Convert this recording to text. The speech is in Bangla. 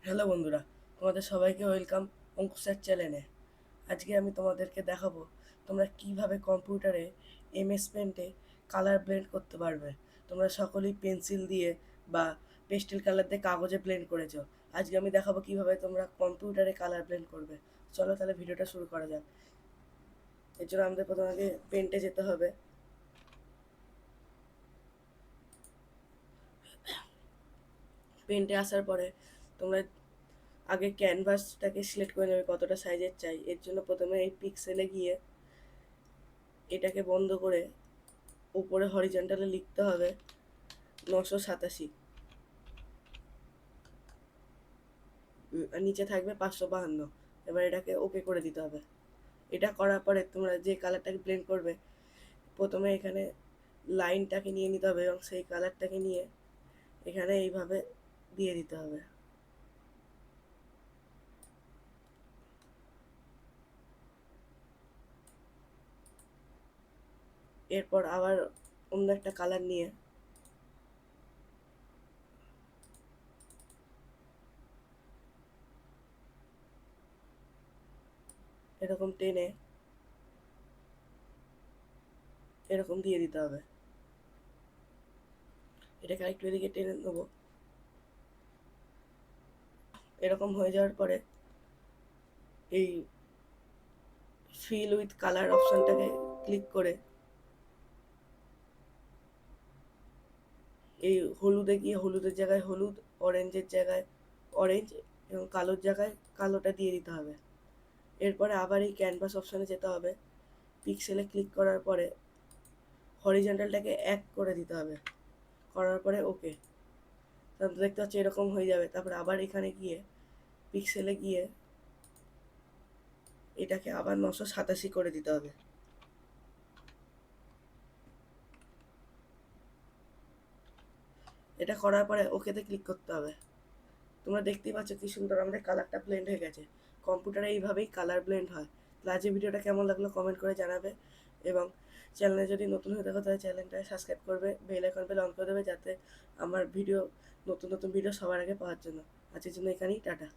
হ্যালো বন্ধুরা, তোমাদের সবাইকে ওয়েলকাম অঙ্কুশ স্যার চ্যানেলে। আজকে আমি তোমাদেরকে দেখাবো তোমরা কিভাবে কম্পিউটারে এমএস পেন্টে কালার ব্লেন্ড করতে পারবে। তোমরা সকলেই পেন্সিল দিয়ে বা পেস্টেল কালার দিয়ে কাগজে ব্লেন্ড করেছো। আজকে আমি দেখাবো কিভাবে তোমরা কম্পিউটারে কালার ব্লেন্ড করবে। চলো তাহলে ভিডিওটা শুরু করা যাক। এর জন্য আমাদের প্রথমে আগে পেন্টে যেতে হবে। পেন্টে আসার পরে তোমরা আগে ক্যানভাসটাকে সিলেক্ট করে নেবে কতটা সাইজের চাই। এর জন্য প্রথমে এই পিক্সেলে গিয়ে এটাকে বন্ধ করে উপরে হরিজন্টালে লিখতে হবে 987, আর নিচে থাকবে 552। এবার এটাকে ওকে করে দিতে হবে। এটা করার পরে তোমরা যে কালারটাকে ব্লেন্ড করবে প্রথমে এখানে লাইনটাকে নিয়ে নিতে হবে এবং সেই কালারটাকে নিয়ে এখানে এইভাবে দিয়ে দিতে হবে। এরপর আবার অন্য একটা কালার নিয়ে এরকম টেনে এরকম দিয়ে দিতে হবে। এটাকে আরেকটু এদিকে টেনে নেবো। এরকম হয়ে যাওয়ার পরে এই ফিল উইথ কালার অপশনটাকে ক্লিক করে এই হলুদে গিয়ে হলুদের জায়গায় হলুদ, অরেঞ্জের জায়গায় অরেঞ্জ এবং কালোর জায়গায় কালোটা দিয়ে দিতে হবে। এরপরে আবার এই ক্যানভাস অপশানে যেতে হবে। পিক্সেলে ক্লিক করার পরে হরিজন্টালটাকে 1 করে দিতে হবে। করার পরে ওকে। তারপর দেখতে পাচ্ছি এরকম হয়ে যাবে। তারপরে আবার এখানে গিয়ে পিক্সেলে গিয়ে এটাকে আবার 987 করে দিতে হবে। এটা করার পরে ওকেতে ক্লিক করতে হবে। তোমরা দেখতেই পাচ্ছ কি সুন্দর আমাদের কালারটা ব্লেন্ড হয়ে গেছে। কম্পিউটারে এইভাবেই কালার ব্লেন্ড হয়। তো আজকের ভিডিওটা কেমন লাগলো কমেন্ট করে জানাবে, এবং চ্যানেলে যদি নতুন হয়ে থাকো তাহলে চ্যানেলটা সাবস্ক্রাইব করবে, বেল আইকন বেল অন করে দেবে যাতে আমার ভিডিও নতুন নতুন ভিডিও সবার আগে পাওয়ার জন্য। আজকের জন্য এখানেই টাটা।